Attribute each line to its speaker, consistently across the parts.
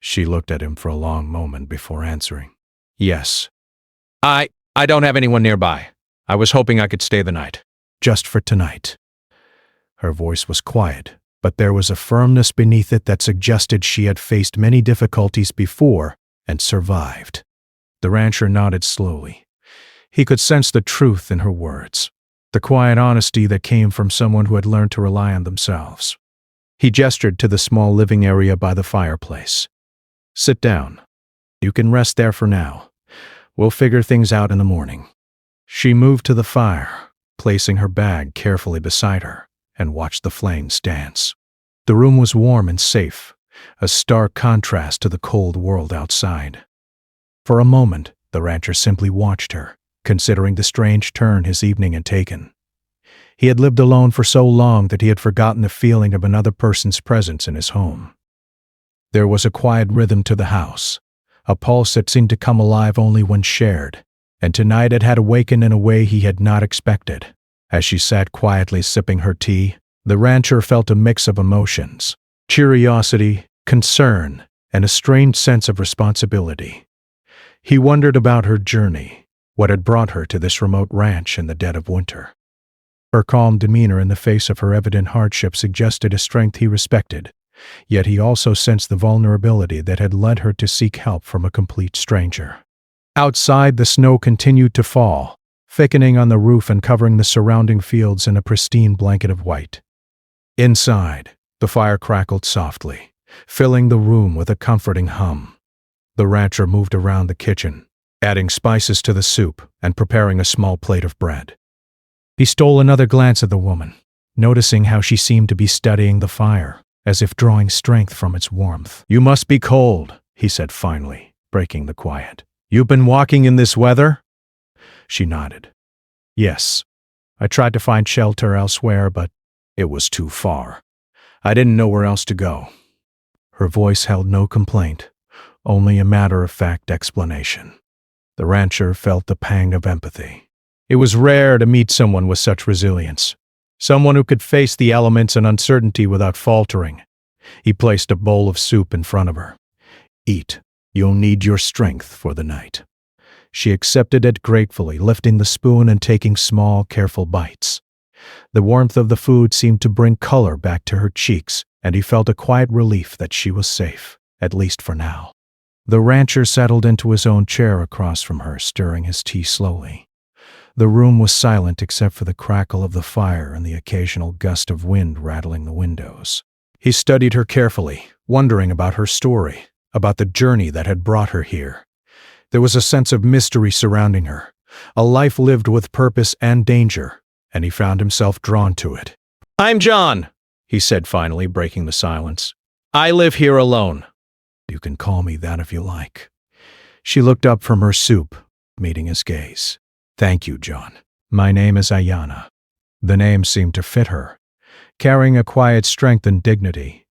Speaker 1: She looked at him for a long moment before answering. Yes. I don't have anyone nearby. I was hoping I could stay the night. Just for tonight. Her voice was quiet, but there was a firmness beneath it that suggested she had faced many difficulties before and survived. The rancher nodded slowly. He could sense the truth in her words, the quiet honesty that came from someone who had learned to rely on themselves. He gestured to the small living area by the fireplace. Sit down. You can rest there for now. We'll figure things out in the morning. She moved to the fire, placing her bag carefully beside her, and watched the flames dance. The room was warm and safe, a stark contrast to the cold world outside. For a moment, the rancher simply watched her, considering the strange turn his evening had taken. He had lived alone for so long that he had forgotten the feeling of another person's presence in his home. There was a quiet rhythm to the house, a pulse that seemed to come alive only when shared, and tonight it had awakened in a way he had not expected. As she sat quietly sipping her tea, the rancher felt a mix of emotions: curiosity, concern, and a strange sense of responsibility. He wondered about her journey, what had brought her to this remote ranch in the dead of winter. Her calm demeanor in the face of her evident hardship suggested a strength he respected, yet he also sensed the vulnerability that had led her to seek help from a complete stranger. Outside, the snow continued to fall, thickening on the roof and covering the surrounding fields in a pristine blanket of white. Inside, the fire crackled softly, filling the room with a comforting hum. The rancher moved around the kitchen, adding spices to the soup and preparing a small plate of bread. He stole another glance at the woman, noticing how she seemed to be studying the fire, as if drawing strength from its warmth. "You must be cold," he said finally, breaking the quiet. "You've been walking in this weather?" She nodded. "Yes. I tried to find shelter elsewhere, but it was too far. I didn't know where else to go." Her voice held no complaint, only a matter-of-fact explanation. The rancher felt the pang of empathy. It was rare to meet someone with such resilience, someone who could face the elements and uncertainty without faltering. He placed a bowl of soup in front of her. "Eat. You'll need your strength for the night." She accepted it gratefully, lifting the spoon and taking small, careful bites. The warmth of the food seemed to bring color back to her cheeks, and he felt a quiet relief that she was safe, at least for now. The rancher settled into his own chair across from her, stirring his tea slowly. The room was silent except for the crackle of the fire and the occasional gust of wind rattling the windows. He studied her carefully, wondering about her story, about the journey that had brought her here. There was a sense of mystery surrounding her, a life lived with purpose and danger, and he found himself drawn to it. "I'm John," he said finally, breaking the silence. "I live here alone." "You can call me that if you like." She looked up from her soup, meeting his gaze. "Thank you, John. My name is Ayanna." The name seemed to fit her, carrying a quiet strength and dignity.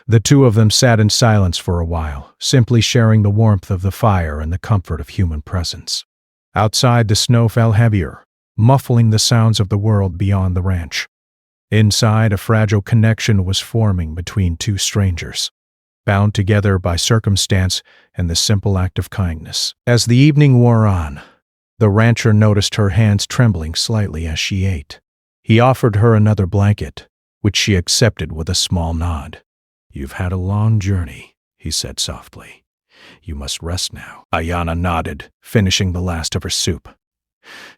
Speaker 1: The two of them sat in silence for a while, simply sharing the warmth of the fire and the comfort of human presence. Outside, the snow fell heavier, muffling the sounds of the world beyond the ranch. Inside, a fragile connection was forming between two strangers, bound together by circumstance and the simple act of kindness. As the evening wore on, the rancher noticed her hands trembling slightly as she ate. He offered her another blanket, which she accepted with a small nod. "You've had a long journey," he said softly. "You must rest now." Ayanna nodded, finishing the last of her soup.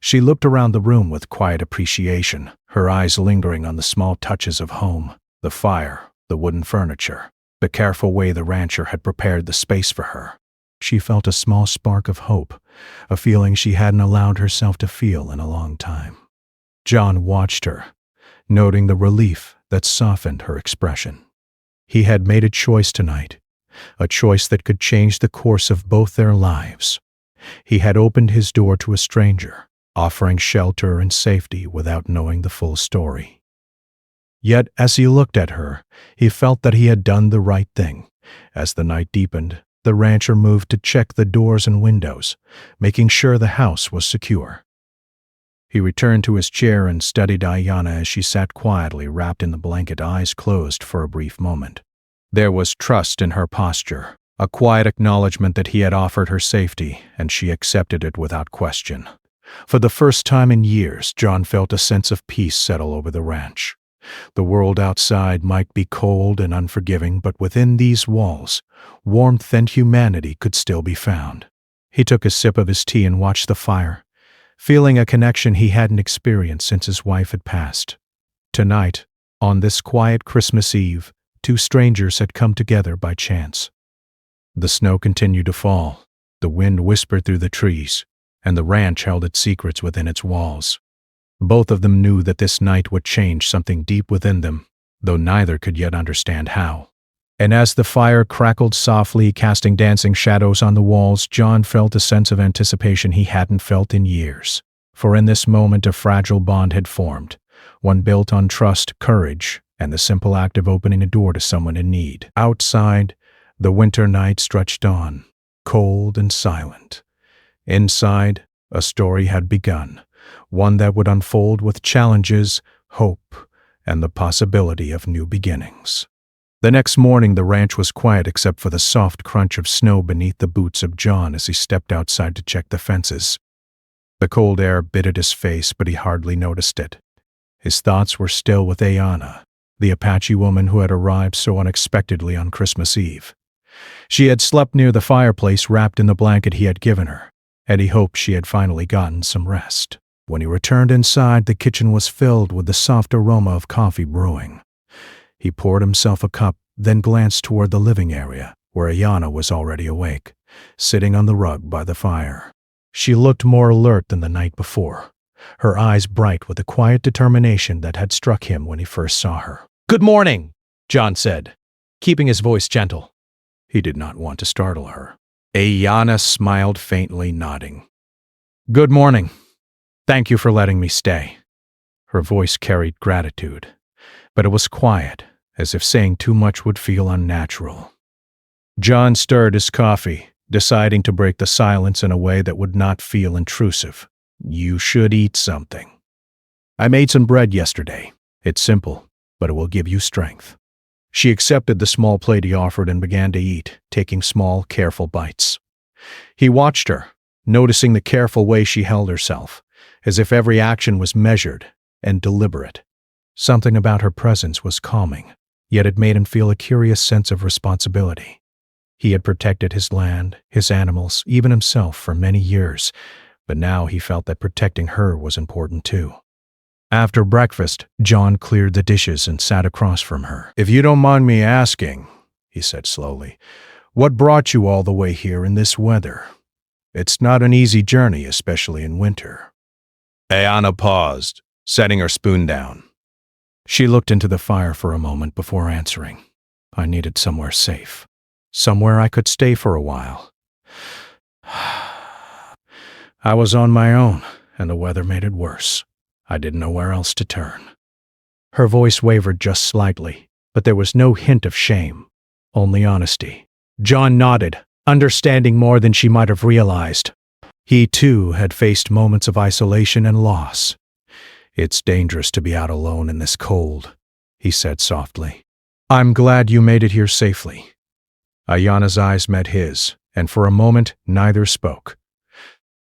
Speaker 1: She looked around the room with quiet appreciation, her eyes lingering on the small touches of home, the fire, the wooden furniture, the careful way the rancher had prepared the space for her. She felt a small spark of hope, a feeling she hadn't allowed herself to feel in a long time. John watched her, noting the relief that softened her expression. He had made a choice tonight, a choice that could change the course of both their lives. He had opened his door to a stranger, offering shelter and safety without knowing the full story. Yet, as he looked at her, he felt that he had done the right thing. As the night deepened, the rancher moved to check the doors and windows, making sure the house was secure. He returned to his chair and studied Ayanna as she sat quietly wrapped in the blanket, eyes closed for a brief moment. There was trust in her posture, a quiet acknowledgement that he had offered her safety, and she accepted it without question. For the first time in years, John felt a sense of peace settle over the ranch. The world outside might be cold and unforgiving, but within these walls, warmth and humanity could still be found. He took a sip of his tea and watched the fire, feeling a connection he hadn't experienced since his wife had passed. Tonight, on this quiet Christmas Eve, two strangers had come together by chance. The snow continued to fall, the wind whispered through the trees, and the ranch held its secrets within its walls. Both of them knew that this night would change something deep within them, though neither could yet understand how. And as the fire crackled softly, casting dancing shadows on the walls, John felt a sense of anticipation he hadn't felt in years. For in this moment a fragile bond had formed, one built on trust, courage, and the simple act of opening a door to someone in need. Outside, the winter night stretched on, cold and silent. Inside, a story had begun, one that would unfold with challenges, hope, and the possibility of new beginnings. The next morning, the ranch was quiet except for the soft crunch of snow beneath the boots of John as he stepped outside to check the fences. The cold air bit at his face, but he hardly noticed it. His thoughts were still with Ayanna, the Apache woman who had arrived so unexpectedly on Christmas Eve. She had slept near the fireplace wrapped in the blanket he had given her, and he hoped she had finally gotten some rest. When he returned inside, the kitchen was filled with the soft aroma of coffee brewing. He poured himself a cup, then glanced toward the living area, where Ayanna was already awake, sitting on the rug by the fire. She looked more alert than the night before, her eyes bright with the quiet determination that had struck him when he first saw her. "Good morning," John said, keeping his voice gentle. He did not want to startle her. Ayanna smiled faintly, nodding. "Good morning. Thank you for letting me stay." Her voice carried gratitude, but it was quiet, as if saying too much would feel unnatural. John stirred his coffee, deciding to break the silence in a way that would not feel intrusive. "You should eat something. I made some bread yesterday. It's simple, but it will give you strength." She accepted the small plate he offered and began to eat, taking small, careful bites. He watched her, noticing the careful way she held herself, as if every action was measured and deliberate. Something about her presence was calming, yet it made him feel a curious sense of responsibility. He had protected his land, his animals, even himself for many years, but now he felt that protecting her was important too. After breakfast, John cleared the dishes and sat across from her. "If you don't mind me asking," he said slowly, "what brought you all the way here in this weather? It's not an easy journey, especially in winter." Ayanna paused, setting her spoon down. She looked into the fire for a moment before answering. "I needed somewhere safe, somewhere I could stay for a while. I was on my own, and the weather made it worse. I didn't know where else to turn." Her voice wavered just slightly, but there was no hint of shame, only honesty. John nodded, understanding more than she might have realized. He, too, had faced moments of isolation and loss. "It's dangerous to be out alone in this cold," he said softly. "I'm glad you made it here safely." Ayanna's eyes met his, and for a moment neither spoke.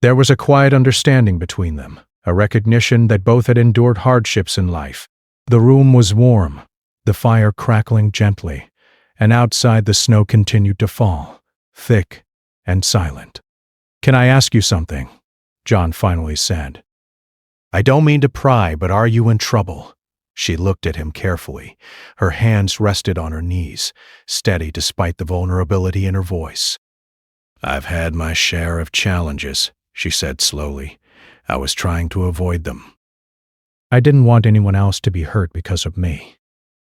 Speaker 1: There was a quiet understanding between them, a recognition that both had endured hardships in life. The room was warm, the fire crackling gently, and outside the snow continued to fall, thick and silent. "Can I ask you something?" John finally said. "I don't mean to pry, but are you in trouble?" She looked at him carefully. Her hands rested on her knees, steady despite the vulnerability in her voice. "I've had my share of challenges," she said slowly. "I was trying to avoid them." "I didn't want anyone else to be hurt because of me."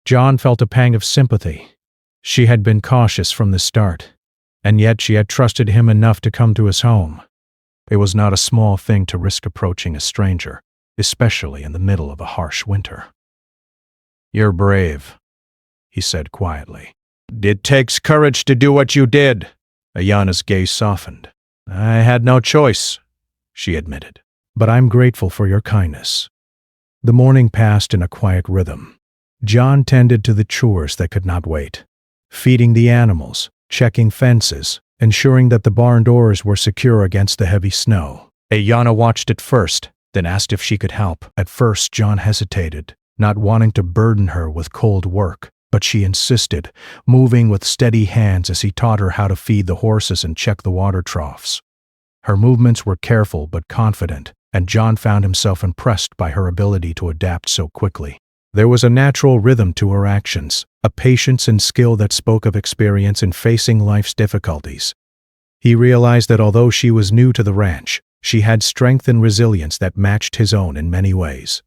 Speaker 1: John felt a pang of sympathy. She had been cautious from the start, and yet she had trusted him enough to come to his home. It was not a small thing to risk approaching a stranger, especially in the middle of a harsh winter. "You're brave," he said quietly. "It takes courage to do what you did." Ayanna's gaze softened. "I had no choice," she admitted. "But I'm grateful for your kindness." The morning passed in a quiet rhythm. John tended to the chores that could not wait, feeding the animals, checking fences, ensuring that the barn doors were secure against the heavy snow. Ayanna watched at first, then asked if she could help. At first, John hesitated, not wanting to burden her with cold work, but she insisted, moving with steady hands as he taught her how to feed the horses and check the water troughs. Her movements were careful but confident, and John found himself impressed by her ability to adapt so quickly. There was a natural rhythm to her actions, a patience and skill that spoke of experience in facing life's difficulties. He realized that although she was new to the ranch, she had strength and resilience that matched his own in many ways.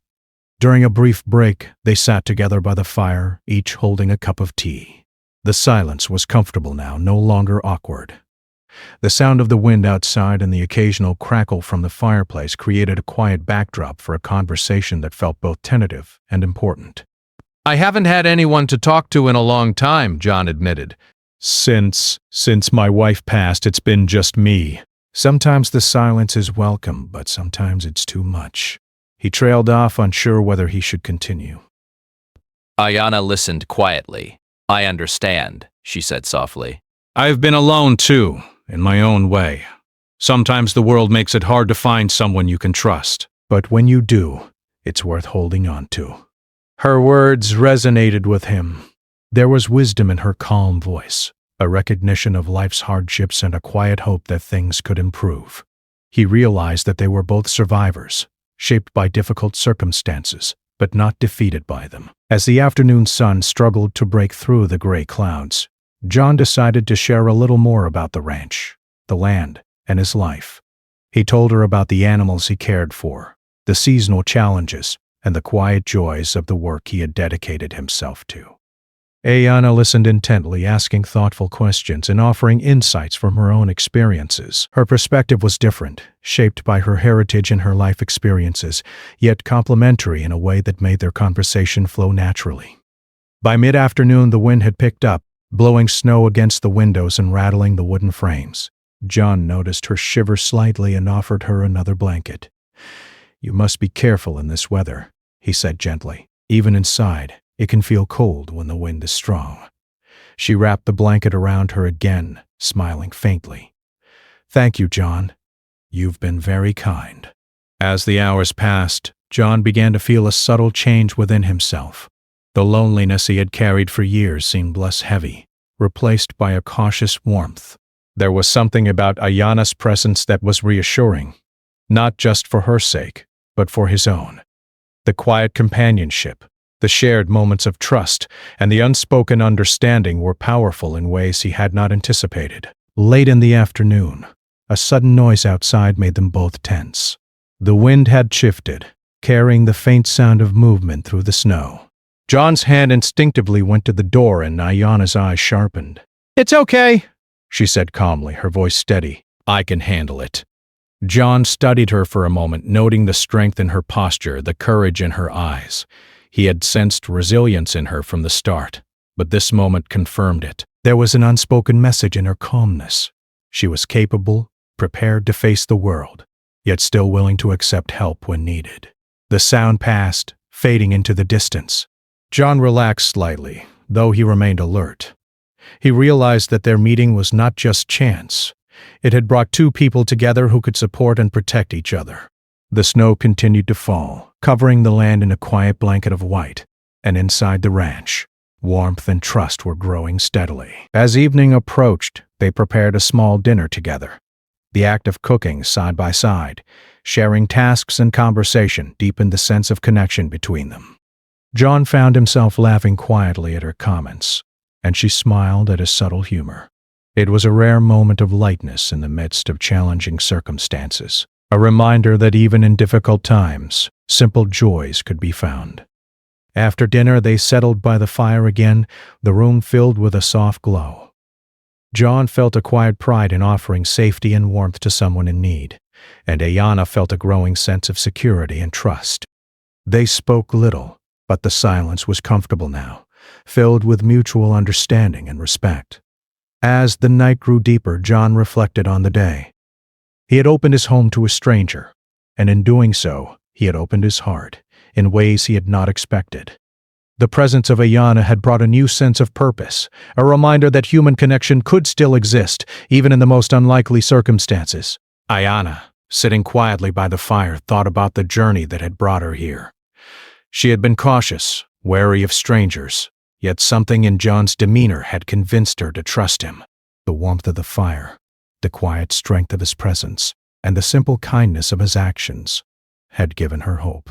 Speaker 1: During a brief break, they sat together by the fire, each holding a cup of tea. The silence was comfortable now, no longer awkward. The sound of the wind outside and the occasional crackle from the fireplace created a quiet backdrop for a conversation that felt both tentative and important.
Speaker 2: "I haven't had anyone to talk to in a long time," John admitted.
Speaker 1: Since my wife passed, it's been just me. Sometimes the silence is welcome, but sometimes it's too much. He trailed off, unsure whether he should continue.
Speaker 2: Ayanna listened quietly. "I understand," she said softly.
Speaker 1: I've been alone too, in my own way. Sometimes the world makes it hard to find someone you can trust, but when you do, it's worth holding on to. Her words resonated with him. There was wisdom in her calm voice, a recognition of life's hardships and a quiet hope that things could improve. He realized that they were both survivors, shaped by difficult circumstances, but not defeated by them. As the afternoon sun struggled to break through the gray clouds, John decided to share a little more about the ranch, the land, and his life. He told her about the animals he cared for, the seasonal challenges, and the quiet joys of the work he had dedicated himself to. Ayanna listened intently, asking thoughtful questions and offering insights from her own experiences. Her perspective was different, shaped by her heritage and her life experiences, yet complementary in a way that made their conversation flow naturally. By mid-afternoon, the wind had picked up, blowing snow against the windows and rattling the wooden frames. John noticed her shiver slightly and offered her another blanket. "You must be careful in this weather," he said gently. "Even inside, it can feel cold when the wind is strong." She wrapped the blanket around her again, smiling faintly. "Thank you, John. You've been very kind." As the hours passed, John began to feel a subtle change within himself. The loneliness he had carried for years seemed less heavy, replaced by a cautious warmth. There was something about Ayanna's presence that was reassuring, not just for her sake, but for his own. The quiet companionship, the shared moments of trust, and the unspoken understanding were powerful in ways he had not anticipated. Late in the afternoon, a sudden noise outside made them both tense. The wind had shifted, carrying the faint sound of movement through the snow. John's hand instinctively went to the door and Ayanna's eyes sharpened. "It's okay," she said calmly, her voice steady. "I can handle it." John studied her for a moment, noting the strength in her posture, the courage in her eyes. He had sensed resilience in her from the start, but this moment confirmed it. There was an unspoken message in her calmness. She was capable, prepared to face the world, yet still willing to accept help when needed. The sound passed, fading into the distance. John relaxed slightly, though he remained alert. He realized that their meeting was not just chance. It had brought two people together who could support and protect each other. The snow continued to fall, covering the land in a quiet blanket of white, and inside the ranch, warmth and trust were growing steadily. As evening approached, they prepared a small dinner together. The act of cooking side by side, sharing tasks and conversation deepened the sense of connection between them. John found himself laughing quietly at her comments, and she smiled at his subtle humor. It was a rare moment of lightness in the midst of challenging circumstances, a reminder that even in difficult times, simple joys could be found. After dinner, they settled by the fire again, the room filled with a soft glow. John felt a quiet pride in offering safety and warmth to someone in need, and Ayanna felt a growing sense of security and trust. They spoke little, but the silence was comfortable now, filled with mutual understanding and respect. As the night grew deeper, John reflected on the day. He had opened his home to a stranger, and in doing so, he had opened his heart in ways he had not expected. The presence of Ayana had brought a new sense of purpose, a reminder that human connection could still exist, even in the most unlikely circumstances. Ayana, sitting quietly by the fire, thought about the journey that had brought her here. She had been cautious, wary of strangers, yet something in John's demeanor had convinced her to trust him. The warmth of the fire, the quiet strength of his presence, and the simple kindness of his actions had given her hope.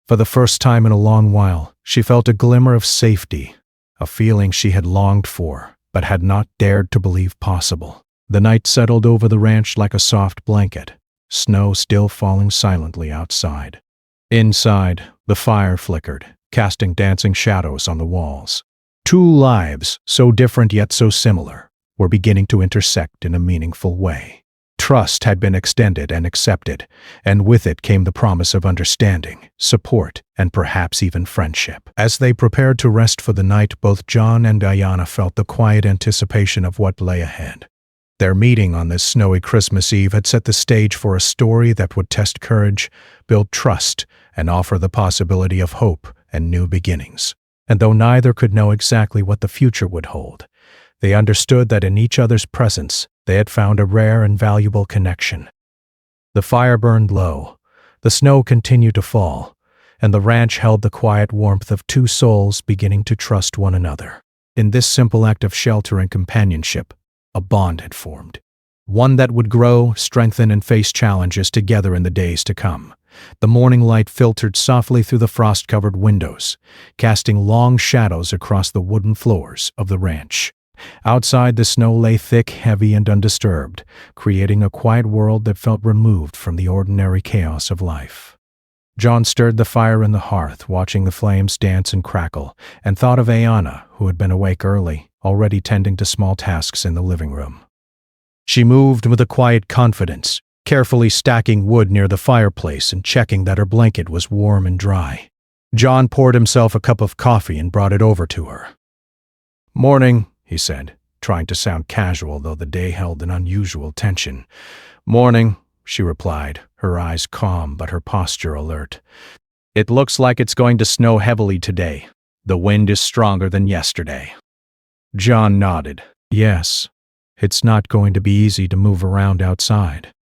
Speaker 1: For the first time in a long while, she felt a glimmer of safety, a feeling she had longed for, but had not dared to believe possible. The night settled over the ranch like a soft blanket, snow still falling silently outside. Inside, the fire flickered, casting dancing shadows on the walls. Two lives, so different yet so similar, were beginning to intersect in a meaningful way. Trust had been extended and accepted, and with it came the promise of understanding, support, and perhaps even friendship. As they prepared to rest for the night, both John and Ayana felt the quiet anticipation of what lay ahead. Their meeting on this snowy Christmas Eve had set the stage for a story that would test courage, build trust, and offer the possibility of hope and new beginnings. And though neither could know exactly what the future would hold, they understood that in each other's presence they had found a rare and valuable connection. The fire burned low, the snow continued to fall, and the ranch held the quiet warmth of two souls beginning to trust one another. In this simple act of shelter and companionship, a bond had formed, one that would grow, strengthen, and face challenges together in the days to come. The morning light filtered softly through the frost-covered windows, casting long shadows across the wooden floors of the ranch. Outside, the snow lay thick, heavy, and undisturbed, creating a quiet world that felt removed from the ordinary chaos of life. John stirred the fire in the hearth, watching the flames dance and crackle, and thought of Ayana, who had been awake early, already tending to small tasks in the living room. She moved with a quiet confidence, carefully stacking wood near the fireplace and checking that her blanket was warm and dry. John poured himself a cup of coffee and brought it over to her. "Morning," he said, trying to sound casual, though the day held an unusual tension. "Morning," she replied, her eyes calm but her posture alert. "It looks like it's going to snow heavily today. The wind is stronger than yesterday." John nodded. "Yes, it's not going to be easy to move around outside.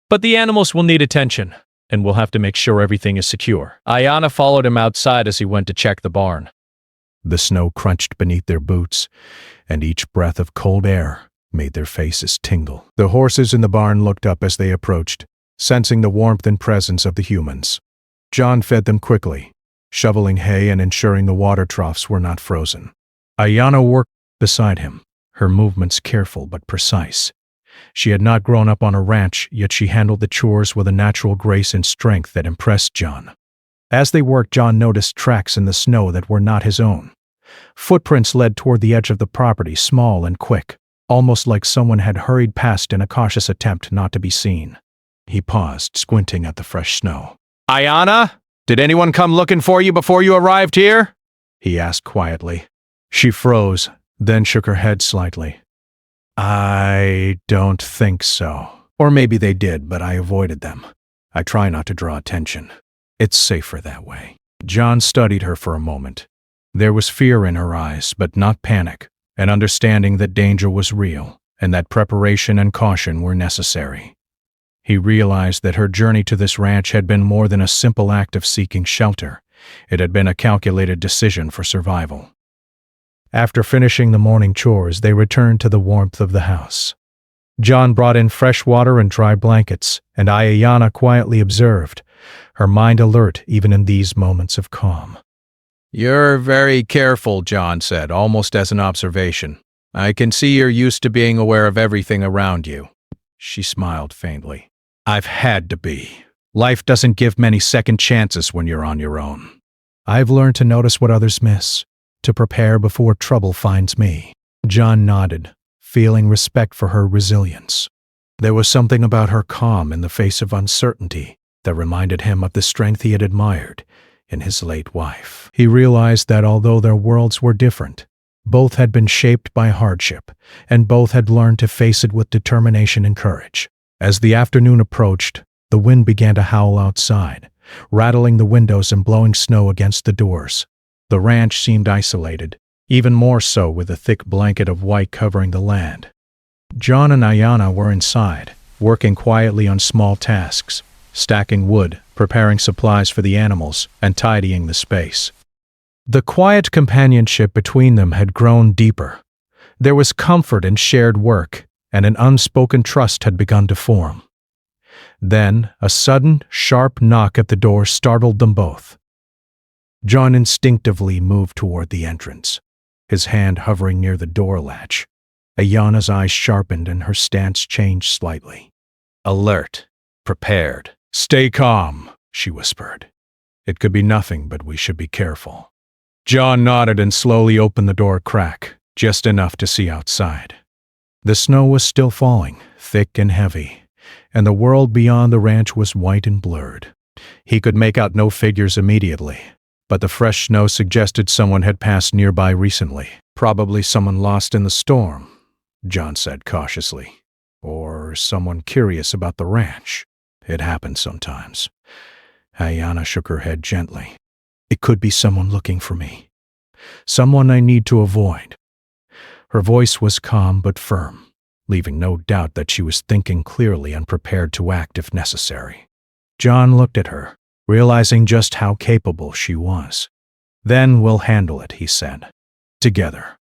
Speaker 1: But the animals will need attention, and we'll have to make sure everything is secure." Ayana followed him outside as he went to check the barn. The snow crunched beneath their boots, and each breath of cold air made their faces tingle. The horses in the barn looked up as they approached, sensing the warmth and presence of the humans. John fed them quickly, shoveling hay and ensuring the water troughs were not frozen. Ayana worked beside him, her movements careful but precise. She had not grown up on a ranch, yet she handled the chores with a natural grace and strength that impressed John. As they worked, John noticed tracks in the snow that were not his own. Footprints led toward the edge of the property, small and quick, almost like someone had hurried past in a cautious attempt not to be seen. He paused, squinting at the fresh snow. "Ayana, did anyone come looking for you before you arrived here?" he asked quietly. She froze, then shook her head slightly. "I don't think so. Or maybe they did, but I avoided them. I try not to draw attention. It's safer that way." John studied her for a moment. There was fear in her eyes, but not panic, an understanding that danger was real, and that preparation and caution were necessary. He realized that her journey to this ranch had been more than a simple act of seeking shelter. It had been a calculated decision for survival. After finishing the morning chores, they returned to the warmth of the house. John brought in fresh water and dry blankets, and Ayana quietly observed, her mind alert even in these moments of calm. "You're very careful," John said, almost as an observation. "I can see you're used to being aware of everything around you." She smiled faintly. "I've had to be. Life doesn't give many second chances when you're on your own. I've learned to notice what others miss, to prepare before trouble finds me." John nodded, feeling respect for her resilience. There was something about her calm in the face of uncertainty that reminded him of the strength he had admired in his late wife. He realized that although their worlds were different, both had been shaped by hardship, and both had learned to face it with determination and courage. As the afternoon approached, the wind began to howl outside, rattling the windows and blowing snow against the doors. The ranch seemed isolated, even more so with a thick blanket of white covering the land. John and Ayanna were inside, working quietly on small tasks, stacking wood, preparing supplies for the animals, and tidying the space. The quiet companionship between them had grown deeper. There was comfort in shared work, and an unspoken trust had begun to form. Then, a sudden, sharp knock at the door startled them both. John instinctively moved toward the entrance, his hand hovering near the door latch. Ayanna's eyes sharpened and her stance changed slightly.
Speaker 2: Alert. Prepared.
Speaker 1: "Stay calm," she whispered. "It could be nothing, but we should be careful." John nodded and slowly opened the door a crack, just enough to see outside. The snow was still falling, thick and heavy, and the world beyond the ranch was white and blurred. He could make out no figures immediately, but the fresh snow suggested someone had passed nearby recently. "Probably someone lost in the storm," John said cautiously. "Or someone curious about the ranch. It happens sometimes." Ayanna shook her head gently. "It could be someone looking for me. Someone I need to avoid." Her voice was calm but firm, leaving no doubt that she was thinking clearly and prepared to act if necessary. John looked at her, realizing just how capable she was. "Then we'll handle it," he said. "Together."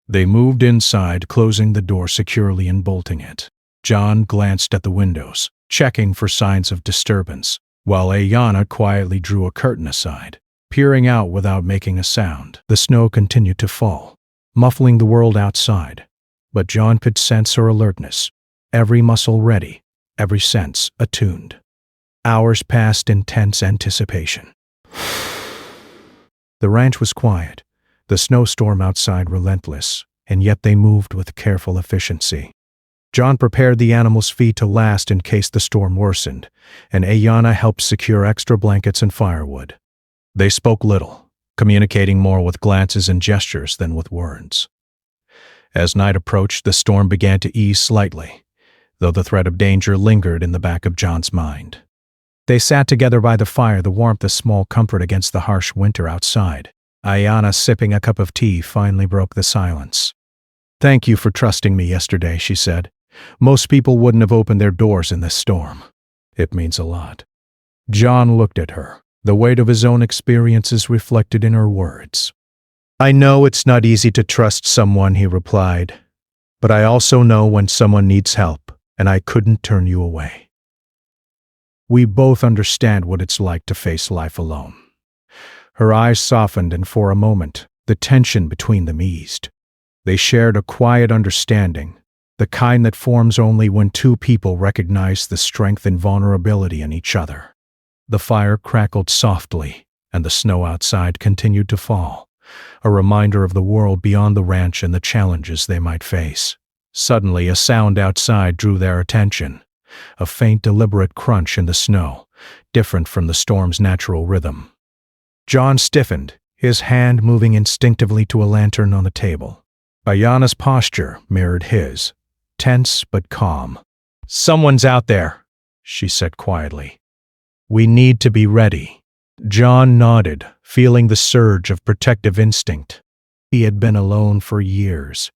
Speaker 1: They moved inside, closing the door securely and bolting it. John glanced at the windows, checking for signs of disturbance, while Ayanna quietly drew a curtain aside, peering out without making a sound. The snow continued to fall, muffling the world outside, but John could sense her alertness, every muscle ready, every sense attuned. Hours passed in tense anticipation. The ranch was quiet, the snowstorm outside relentless, and yet they moved with careful efficiency. John prepared the animals' feed to last in case the storm worsened, and Ayanna helped secure extra blankets and firewood. They spoke little, communicating more with glances and gestures than with words. As night approached, the storm began to ease slightly, though the threat of danger lingered in the back of John's mind. They sat together by the fire, the warmth a small comfort against the harsh winter outside. Ayanna, sipping a cup of tea, finally broke the silence. "Thank you for trusting me yesterday," she said. "Most people wouldn't have opened their doors in this storm." "It means a lot." John looked at her, the weight of his own experiences reflected in her words. "I know it's not easy to trust someone," he replied, "but I also know when someone needs help, and I couldn't turn you away." "We both understand what it's like to face life alone." Her eyes softened, and for a moment, the tension between them eased. They shared a quiet understanding, the kind that forms only when two people recognize the strength and vulnerability in each other. The fire crackled softly, and the snow outside continued to fall, a reminder of the world beyond the ranch and the challenges they might face. Suddenly, a sound outside drew their attention, a faint, deliberate crunch in the snow, different from the storm's natural rhythm. John stiffened, his hand moving instinctively to a lantern on the table. Ayanna's posture mirrored his, tense but calm. "Someone's out there," she said quietly. "We need to be ready." John nodded, feeling the surge of protective instinct. He had been alone for years,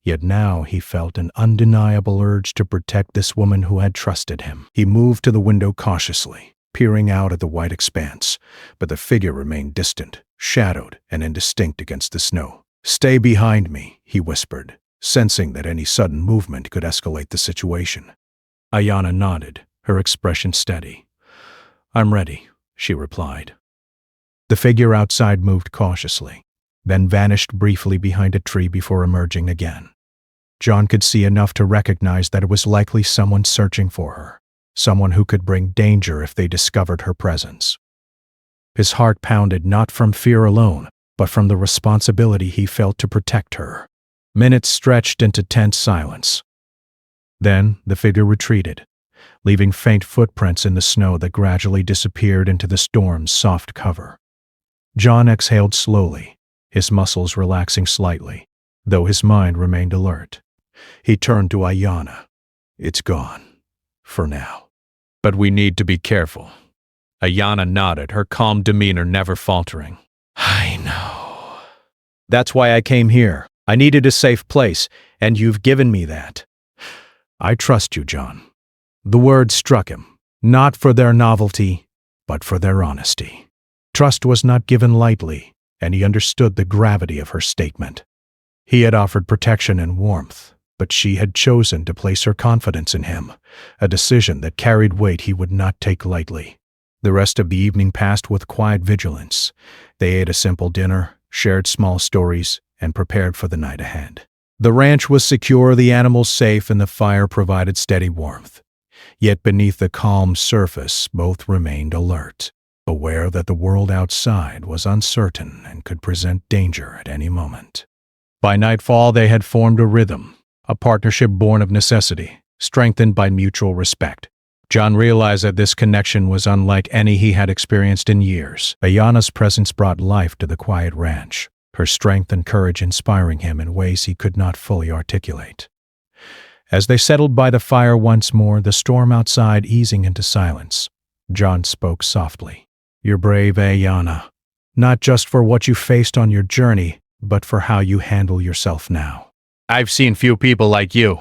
Speaker 1: yet now he felt an undeniable urge to protect this woman who had trusted him. He moved to the window cautiously, peering out at the white expanse, but the figure remained distant, shadowed and indistinct against the snow. "Stay behind me," he whispered, sensing that any sudden movement could escalate the situation. Ayanna nodded, her expression steady. "I'm ready," she replied. The figure outside moved cautiously, then vanished briefly behind a tree before emerging again. John could see enough to recognize that it was likely someone searching for her, someone who could bring danger if they discovered her presence. His heart pounded not from fear alone, but from the responsibility he felt to protect her. Minutes stretched into tense silence. Then the figure retreated, leaving faint footprints in the snow that gradually disappeared into the storm's soft cover. John exhaled slowly, his muscles relaxing slightly, though his mind remained alert. He turned to Ayanna. "It's gone. For now. But we need to be careful." Ayanna nodded, her calm demeanor never faltering. "I know." That's why I came here. I needed a safe place, and you've given me that. I trust you, John. The words struck him, not for their novelty, but for their honesty. Trust was not given lightly, and he understood the gravity of her statement. He had offered protection and warmth, but she had chosen to place her confidence in him, a decision that carried weight he would not take lightly. The rest of the evening passed with quiet vigilance. They ate a simple dinner, shared small stories, and prepared for the night ahead. The ranch was secure, the animals safe, and the fire provided steady warmth. Yet beneath the calm surface, both remained alert, aware that the world outside was uncertain and could present danger at any moment. By nightfall, they had formed a rhythm, a partnership born of necessity, strengthened by mutual respect. John realized that this connection was unlike any he had experienced in years. Ayana's presence brought life to the quiet ranch, her strength and courage inspiring him in ways he could not fully articulate. As they settled by the fire once more, the storm outside easing into silence, John spoke softly. "You're brave, Ayana, not just for what you faced on your journey, but for how you handle yourself now." "I've seen few people like you,"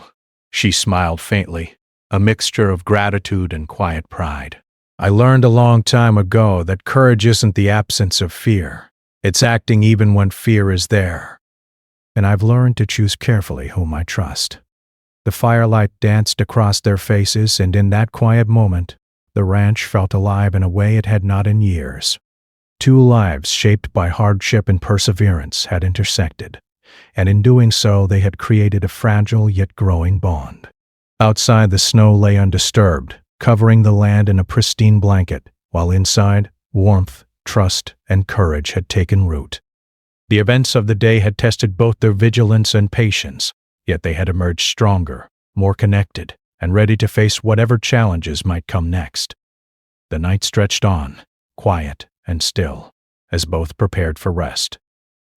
Speaker 1: she smiled faintly, a mixture of gratitude and quiet pride. "I learned a long time ago that courage isn't the absence of fear. It's acting even when fear is there. And I've learned to choose carefully whom I trust." The firelight danced across their faces, and in that quiet moment, the ranch felt alive in a way it had not in years. Two lives shaped by hardship and perseverance had intersected, and in doing so they had created a fragile yet growing bond. Outside, the snow lay undisturbed, covering the land in a pristine blanket, while inside, warmth, trust, and courage had taken root. The events of the day had tested both their vigilance and patience, yet they had emerged stronger, more connected, and ready to face whatever challenges might come next. The night stretched on, quiet and still, as both prepared for rest.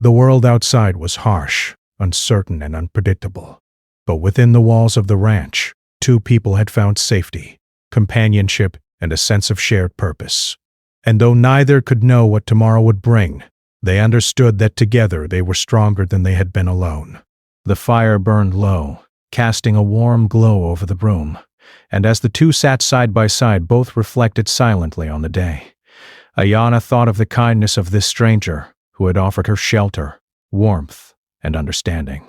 Speaker 1: The world outside was harsh, uncertain, and unpredictable. But within the walls of the ranch, two people had found safety, companionship, and a sense of shared purpose. And though neither could know what tomorrow would bring, they understood that together they were stronger than they had been alone. The fire burned low, casting a warm glow over the room, and as the two sat side by side, both reflected silently on the day. Ayana thought of the kindness of this stranger who had offered her shelter, warmth, and understanding.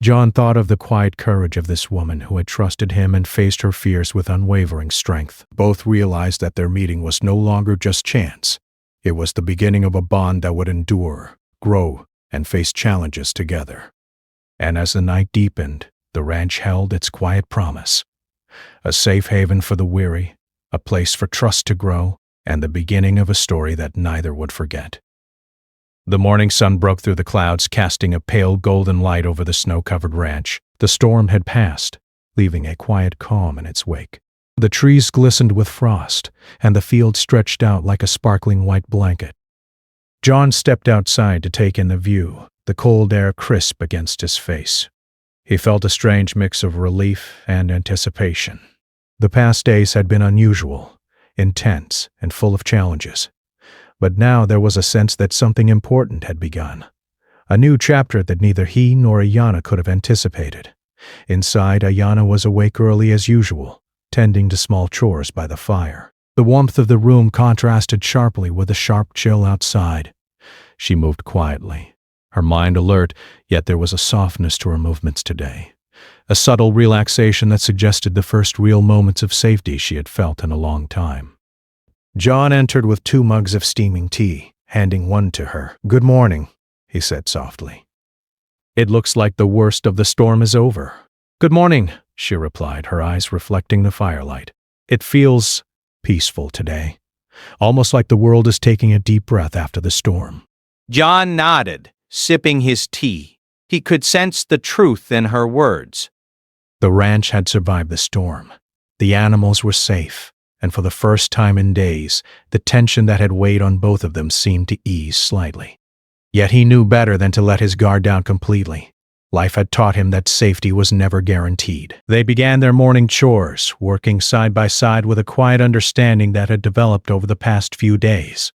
Speaker 1: John thought of the quiet courage of this woman who had trusted him and faced her fears with unwavering strength. Both realized that their meeting was no longer just chance. It was the beginning of a bond that would endure, grow, and face challenges together. And as the night deepened, the ranch held its quiet promise. A safe haven for the weary, a place for trust to grow, and the beginning of a story that neither would forget. The morning sun broke through the clouds, casting a pale golden light over the snow-covered ranch. The storm had passed, leaving a quiet calm in its wake. The trees glistened with frost, and the field stretched out like a sparkling white blanket. John stepped outside to take in the view, the cold air crisp against his face. He felt a strange mix of relief and anticipation. The past days had been unusual, intense, and full of challenges. But now there was a sense that something important had begun. A new chapter that neither he nor Ayana could have anticipated. Inside, Ayana was awake early as usual, tending to small chores by the fire. The warmth of the room contrasted sharply with the sharp chill outside. She moved quietly, her mind alert, yet there was a softness to her movements today. A subtle relaxation that suggested the first real moments of safety she had felt in a long time. John entered with 2 mugs of steaming tea, handing one to her. "Good morning," he said softly. "It looks like the worst of the storm is over." "Good morning," she replied, her eyes reflecting the firelight. "It feels peaceful today, almost like the world is taking a deep breath after the storm."
Speaker 2: John nodded, sipping his tea. He could sense the truth in her words.
Speaker 1: The ranch had survived the storm. The animals were safe, and for the first time in days, the tension that had weighed on both of them seemed to ease slightly. Yet he knew better than to let his guard down completely. Life had taught him that safety was never guaranteed. They began their morning chores, working side by side with a quiet understanding that had developed over the past few days.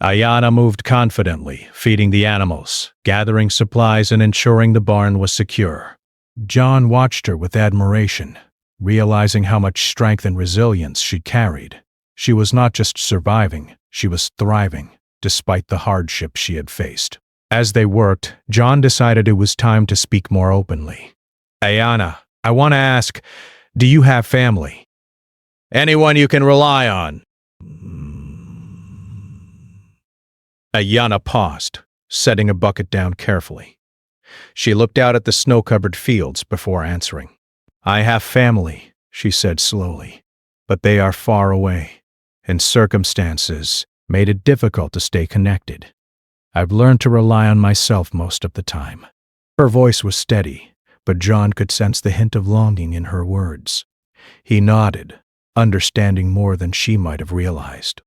Speaker 1: Ayana moved confidently, feeding the animals, gathering supplies, and ensuring the barn was secure. John watched her with admiration, realizing how much strength and resilience she carried. She was not just surviving, she was thriving, despite the hardship she had faced. As they worked, John decided it was time to speak more openly. Ayana, I want to ask, do you have family? Anyone you can rely on? Ayana paused, setting a bucket down carefully. She looked out at the snow-covered fields before answering. I have family, she said slowly, but they are far away, and circumstances made it difficult to stay connected. I've learned to rely on myself most of the time. Her voice was steady, but John could sense the hint of longing in her words. He nodded, understanding more than she might have realized.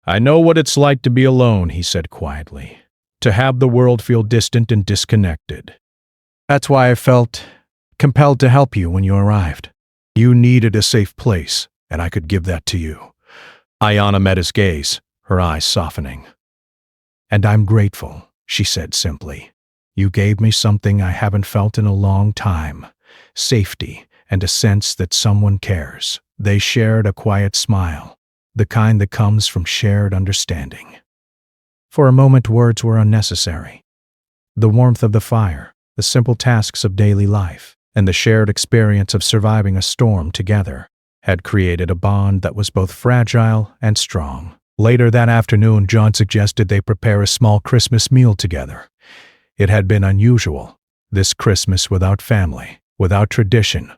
Speaker 1: I know what it's like to be alone, he said quietly, to have the world feel distant and disconnected. That's why I felt compelled to help you when you arrived. You needed a safe place, and I could give that to you. Ayana met his gaze, her eyes softening. And I'm grateful, she said simply. You gave me something I haven't felt in a long time, safety and a sense that someone cares. They shared a quiet smile, the kind that comes from shared understanding. For a moment, words were unnecessary. The warmth of the fire, the simple tasks of daily life, and the shared experience of surviving a storm together had created a bond that was both fragile and strong. Later that afternoon, John suggested they prepare a small Christmas meal together. It had been unusual, this Christmas without family, without tradition,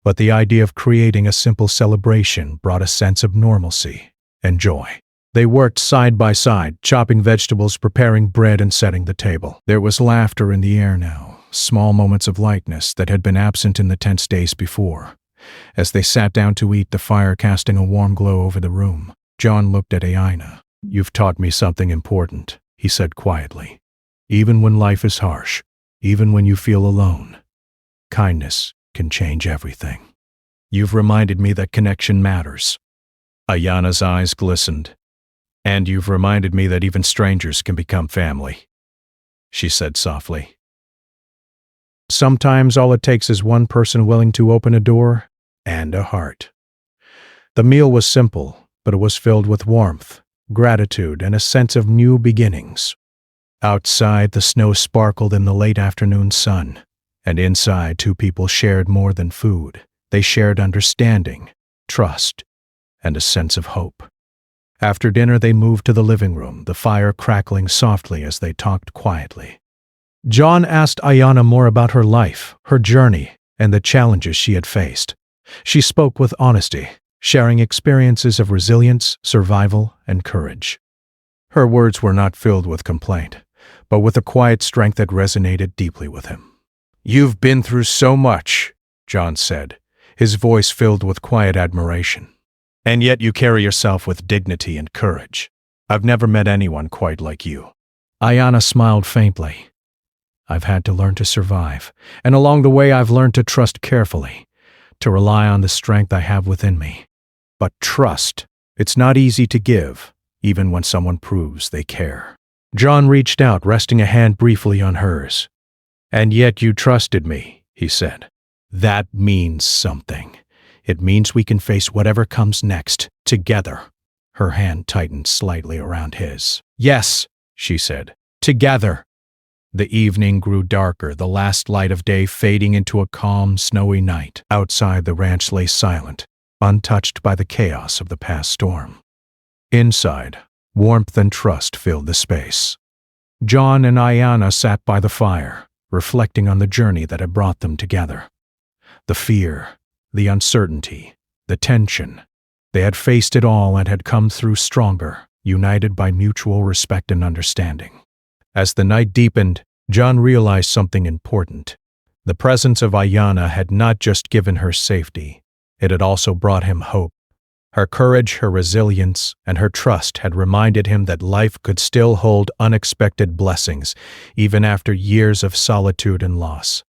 Speaker 1: but the idea of creating a simple celebration brought a sense of normalcy and joy. They worked side by side, chopping vegetables, preparing bread, and setting the table. There was laughter in the air now, small moments of lightness that had been absent in the tense days before. As they sat down to eat, the fire casting a warm glow over the room, John looked at Ayana. You've taught me something important, he said quietly. Even when life is harsh, even when you feel alone, kindness can change everything. You've reminded me that connection matters. Ayana's eyes glistened. And you've reminded me that even strangers can become family, she said softly. Sometimes all it takes is one person willing to open a door and a heart. The meal was simple, but it was filled with warmth, gratitude, and a sense of new beginnings. Outside, the snow sparkled in the late afternoon sun, and inside, two people shared more than food. They shared understanding, trust, and a sense of hope. After dinner, they moved to the living room, the fire crackling softly as they talked quietly. John asked Ayana more about her life, her journey, and the challenges she had faced. She spoke with honesty, sharing experiences of resilience, survival, and courage. Her words were not filled with complaint, but with a quiet strength that resonated deeply with him. You've been through so much, John said, his voice filled with quiet admiration. And yet you carry yourself with dignity and courage. I've never met anyone quite like you. Ayana smiled faintly. I've had to learn to survive, and along the way I've learned to trust carefully, to rely on the strength I have within me. But trust, it's not easy to give, even when someone proves they care. John reached out, resting a hand briefly on hers. And yet you trusted me, he said. That means something. It means we can face whatever comes next, together. Her hand tightened slightly around his. Yes, she said, together. The evening grew darker, the last light of day fading into a calm, snowy night. Outside, the ranch lay silent, untouched by the chaos of the past storm. Inside, warmth and trust filled the space. John and Ayana sat by the fire, reflecting on the journey that had brought them together. The fear, the uncertainty, the tension. They had faced it all and had come through stronger, united by mutual respect and understanding. As the night deepened, John realized something important. The presence of Ayana had not just given her safety, it had also brought him hope. Her courage, her resilience, and her trust had reminded him that life could still hold unexpected blessings, even after years of solitude and loss.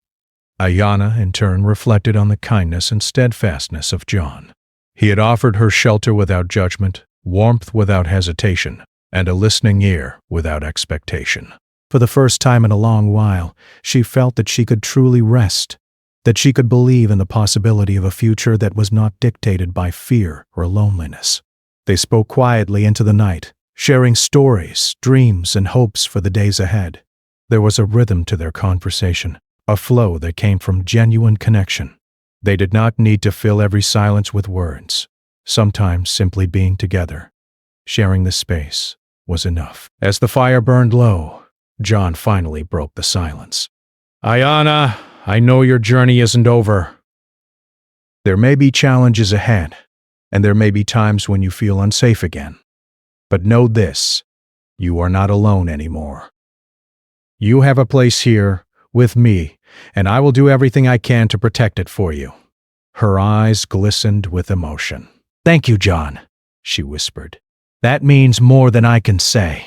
Speaker 1: Ayana, in turn, reflected on the kindness and steadfastness of John. He had offered her shelter without judgment, warmth without hesitation, and a listening ear without expectation. For the first time in a long while, she felt that she could truly rest, that she could believe in the possibility of a future that was not dictated by fear or loneliness. They spoke quietly into the night, sharing stories, dreams, and hopes for the days ahead. There was a rhythm to their conversation, a flow that came from genuine connection. They did not need to fill every silence with words. Sometimes simply being together, sharing the space, was enough. As the fire burned low, John finally broke the silence. "Ayana, I know your journey isn't over. There may be challenges ahead, and there may be times when you feel unsafe again. But know this, you are not alone anymore. You have a place here, with me, and I will do everything I can to protect it for you." Her eyes glistened with emotion. "Thank you, John," she whispered. "That means more than I can say.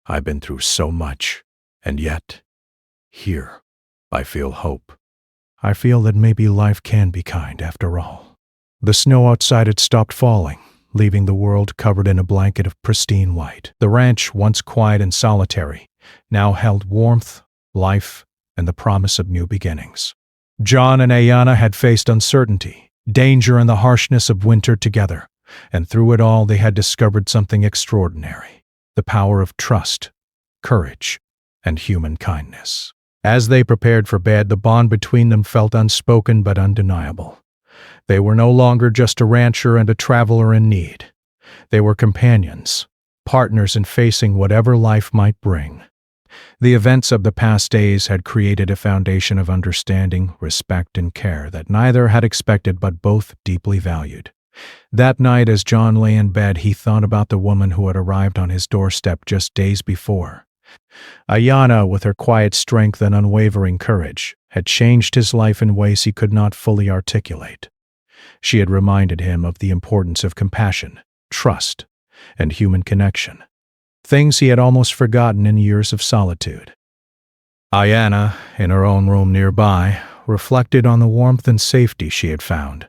Speaker 1: I've been through so much, and yet, here, I feel hope. I feel that maybe life can be kind after all." The snow outside had stopped falling, leaving the world covered in a blanket of pristine white. The ranch, once quiet and solitary, now held warmth, life, and the promise of new beginnings. John and Ayana had faced uncertainty, danger, and the harshness of winter together, and through it all they had discovered something extraordinary: the power of trust, courage, and human kindness. As they prepared for bed, the bond between them felt unspoken but undeniable. They were no longer just a rancher and a traveler in need. They were companions, partners in facing whatever life might bring. The events of the past days had created a foundation of understanding, respect, and care that neither had expected but both deeply valued. That night, as John lay in bed, he thought about the woman who had arrived on his doorstep just days before. Ayana, with her quiet strength and unwavering courage, had changed his life in ways he could not fully articulate. She had reminded him of the importance of compassion, trust, and human connection, things he had almost forgotten in years of solitude. Ayana, in her own room nearby, reflected on the warmth and safety she had found.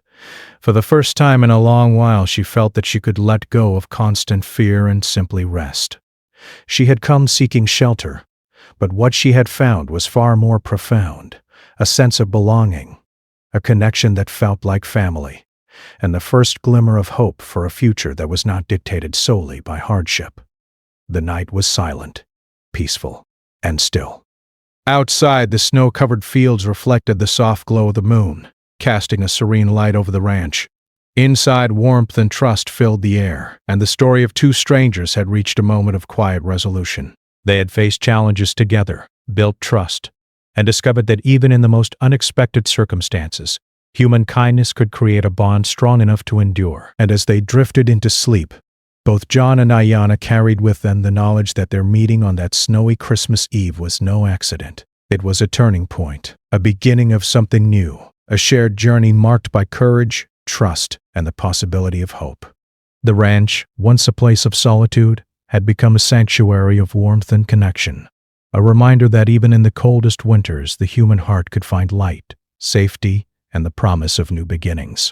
Speaker 1: For the first time in a long while, she felt that she could let go of constant fear and simply rest. She had come seeking shelter, but what she had found was far more profound: a sense of belonging, a connection that felt like family, and the first glimmer of hope for a future that was not dictated solely by hardship. The night was silent, peaceful, and still. Outside, the snow-covered fields reflected the soft glow of the moon, casting a serene light over the ranch. Inside, warmth and trust filled the air, and the story of two strangers had reached a moment of quiet resolution. They had faced challenges together, built trust, and discovered that even in the most unexpected circumstances, human kindness could create a bond strong enough to endure. And as they drifted into sleep, both John and Ayana carried with them the knowledge that their meeting on that snowy Christmas Eve was no accident. It was a turning point, a beginning of something new, a shared journey marked by courage, trust, and the possibility of hope. The ranch, once a place of solitude, had become a sanctuary of warmth and connection, a reminder that even in the coldest winters the human heart could find light, safety, and the promise of new beginnings.